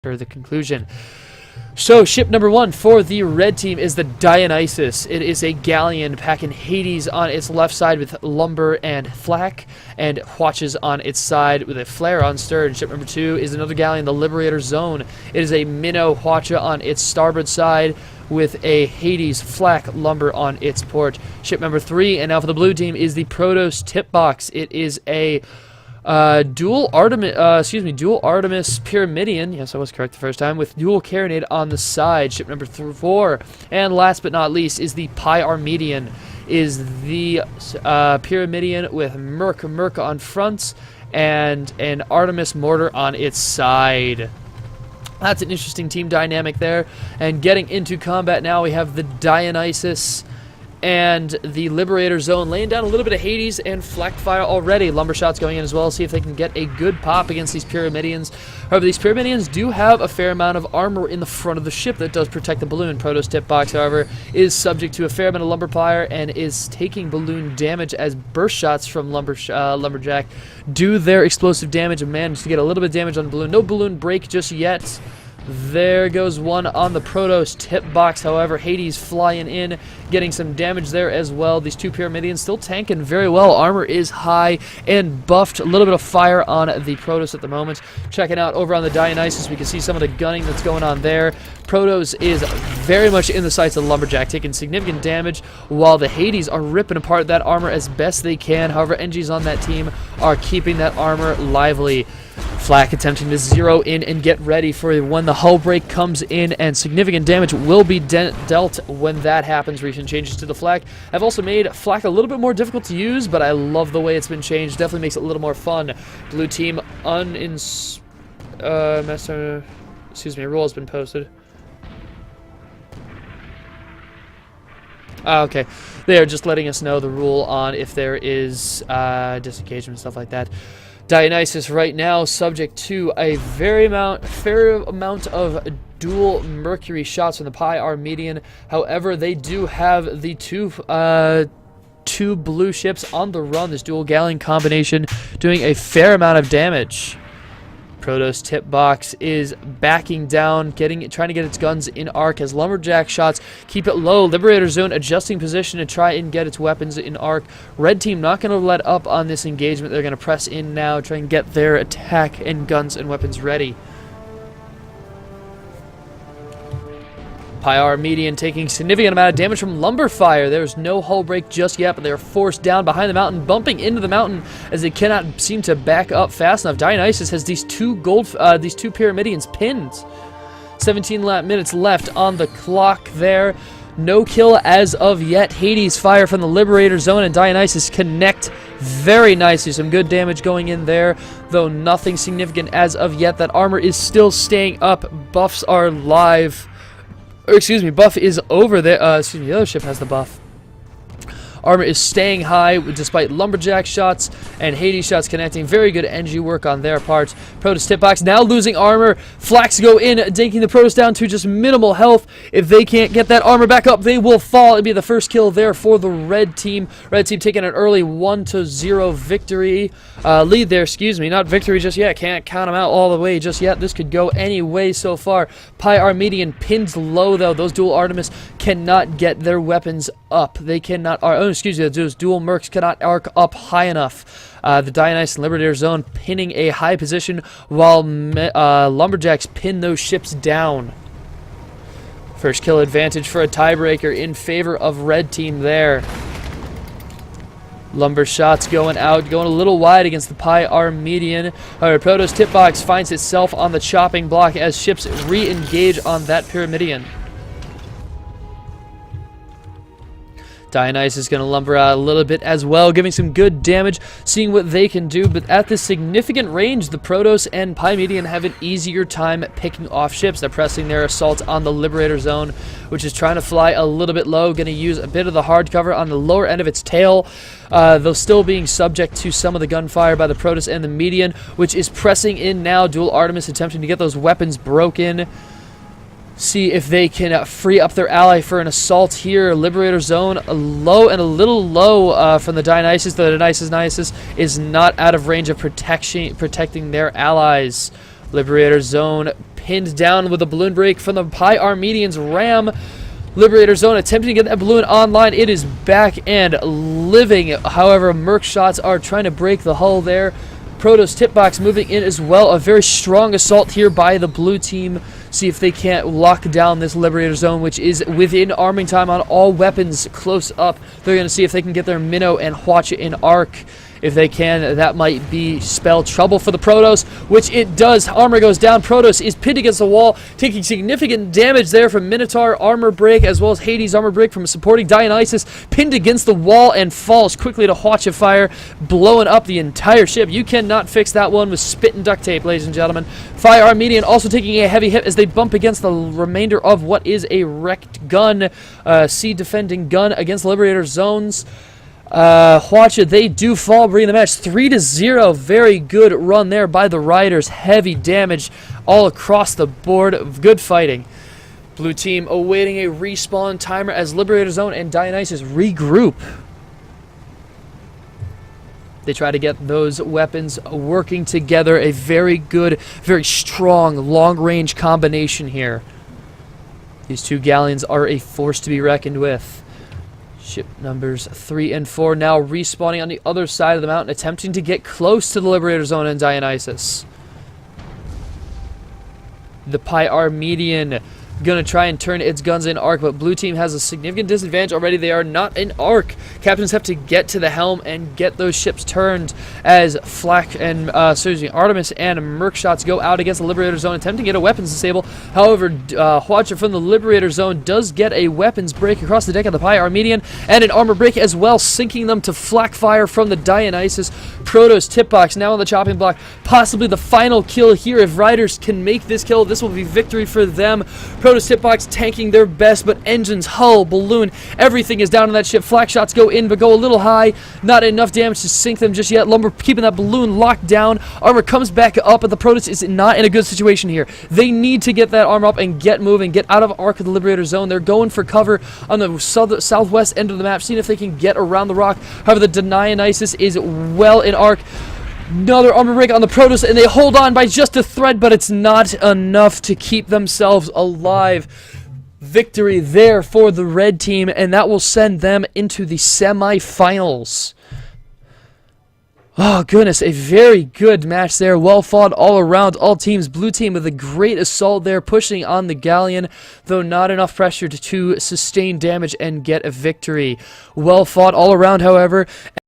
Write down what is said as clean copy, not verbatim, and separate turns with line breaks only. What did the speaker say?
after the conclusion. So, ship number 1 for the red team is the Dionysus. It is a galleon packing Hades on its left side with lumber and flak, and watches on its side with a flare on stern. Ship number 2 is another galleon, the Liberator Zone. It is a minnow hwacha on its starboard side with a Hades flak lumber on its port. Ship number 3, and now for the blue team, is the Protos tip box. It is a dual Artemis Pyramidion. Yes, I was correct the first time, with dual carronade on the side. Ship number 4, and last but not least, is the Pyramidion. Is the Pyramidion with Merc on front and an Artemis mortar on its side. That's an interesting team dynamic there. And getting into combat now, we have the Dionysus and the Liberator Zone laying down a little bit of Hades and flak fire already. Lumber shots going in as well, see if they can get a good pop against these Pyramidions. However, these Pyramidions do have a fair amount of armor in the front of the ship that does protect the balloon. Protos tip box, however, is subject to a fair amount of lumber fire and is taking balloon damage as burst shots from Lumberjack do their explosive damage and manage to get a little bit of damage on the balloon. No balloon break just yet. There goes one on the Protos tip box, however. Hades flying in, getting some damage there as well. These two Pyramidions still tanking very well. Armor is high and buffed. A little bit of fire on the Protos at the moment. Checking out over on the Dionysus, we can see some of the gunning that's going on there. Protos is very much in the sights of the Lumberjack, taking significant damage, while the Hades are ripping apart that armor as best they can. However, NGs on that team are keeping that armor lively. Flak attempting to zero in and get ready for when the hull break comes in, and significant damage will be dealt when that happens. Recent changes to the flak have also made flak a little bit more difficult to use, but I love the way it's been changed. Definitely makes it a little more fun. Blue team rule has been posted. Okay, they are just letting us know the rule on if there is disengagement and stuff like that. Dionysus right now subject to a fair amount of dual Mercury shots from the Pyramidion. However, they do have the two blue ships on the run. This dual galleon combination doing a fair amount of damage. Protos tip box is backing down, trying to get its guns in arc as Lumberjack shots keep it low. Liberator Zone adjusting position to try and get its weapons in arc. Red team not going to let up on this engagement. They're going to press in now, try and get their attack and guns and weapons ready. Pyramidion taking significant amount of damage from lumber fire. There's no hull break just yet, but they are forced down behind the mountain, bumping into the mountain as they cannot seem to back up fast enough. Dionysus has these two Pyramidions pinned. 17 minutes left on the clock there. No kill as of yet. Hades fire from the Liberator Zone, and Dionysus connect very nicely. Some good damage going in there, though nothing significant as of yet. That armor is still staying up. Buffs are live. Buff is over there. The other ship has the buff. Armor is staying high despite Lumberjack shots and Hades shots connecting. Very good NG work on their part. Protos tip box now losing armor. Flaks go in, taking the Protos down to just minimal health. If they can't get that armor back up, they will fall. It'll be the first kill there for the red team. Red team taking an early 1-0 victory. Lead there, not victory just yet. Can't count them out all the way just yet. This could go any way so far. Pyramidion pinned low, though. Those dual Artemis cannot get their weapons up. They cannot... those dual Mercs cannot arc up high enough. The Dionysus and Liberator Zone pinning a high position while Lumberjacks pin those ships down. First kill advantage for a tiebreaker in favor of red team there. Lumber shots going out, going a little wide against the Pyramidion. Protos tip box finds itself on the chopping block as ships re-engage on that Pyramidion. Dionysus is going to lumber out a little bit as well, giving some good damage, seeing what they can do. But at this significant range, the Protos and Pyramidion have an easier time picking off ships. They're pressing their assault on the Liberator Zone, which is trying to fly a little bit low, going to use a bit of the hard cover on the lower end of its tail, though still being subject to some of the gunfire by the Protos and the Median, which is pressing in now. Dual Artemis attempting to get those weapons broken. See if they can free up their ally for an assault here. Liberator Zone low and a little low from the Dionysus. The Dionysus is not out of range of protecting their allies. Liberator Zone pinned down with a balloon break from the Pi Armenians. Ram Liberator Zone attempting to get that balloon online. It is back and living. However, Merc shots are trying to break the hull there. Protoss tip box moving in as well. A very strong assault here by the blue team. See if they can't lock down this Liberator Zone, which is within arming time on all weapons close up. They're going to see if they can get their Minnow and Hwatcha in arc. If they can, that might spell trouble for the Protoss, which it does. Armor goes down. Protoss is pinned against the wall, taking significant damage there from Minotaur armor break, as well as Hades armor break from supporting Dionysus, pinned against the wall and falls quickly to Hwatcha fire, blowing up the entire ship. You cannot fix that one with spit and duct tape, ladies and gentlemen. Fire Armenian also taking a heavy hit as they bump against the remainder of what is a wrecked gun, sea defending gun against Liberator Zones. Hwatcha, they do fall, bringing the match 3-0. Very good run there by the Ryders. Heavy damage all across the board. Good fighting. Blue team awaiting a respawn timer as Liberator Zone and Dionysus regroup. They try to get those weapons working together. A very good, very strong, long-range combination here. These two galleons are a force to be reckoned with. Ship numbers 3 and 4 now respawning on the other side of the mountain, attempting to get close to the Liberator Zone and Dionysus. The Pi Armenian gonna try and turn its guns in arc, but blue team has a significant disadvantage already. They are not in arc. Captains have to get to the helm and get those ships turned as Flak and Artemis and Merc shots go out against the Liberator Zone, attempting to get a weapons disable. However, Hwatcha from the Liberator Zone does get a weapons break across the deck of the Pi Armenian and an armor break as well, sinking them to flak fire from the Dionysus. Protoss tip box now on the chopping block. Possibly the final kill here. If Ryders can make this kill, this will be victory for them. Protoss tip box tanking their best, but engines, hull, balloon, everything is down on that ship. Flak shots go in, but go a little high. Not enough damage to sink them just yet. Lumber keeping that balloon locked down. Armor comes back up, but the Protoss is not in a good situation here. They need to get that armor up and get moving, get out of arc of the Liberator Zone. They're going for cover on the southwest end of the map, seeing if they can get around the rock. However, the Dionysus is well in arc. Another armor break on the Protoss, and they hold on by just a thread, but it's not enough to keep themselves alive. Victory there for the red team, and that will send them into the semifinals. Oh, goodness, a very good match there. Well fought all around, all teams. Blue team with a great assault there, pushing on the galleon, though not enough pressure to sustain damage and get a victory. Well fought all around, however.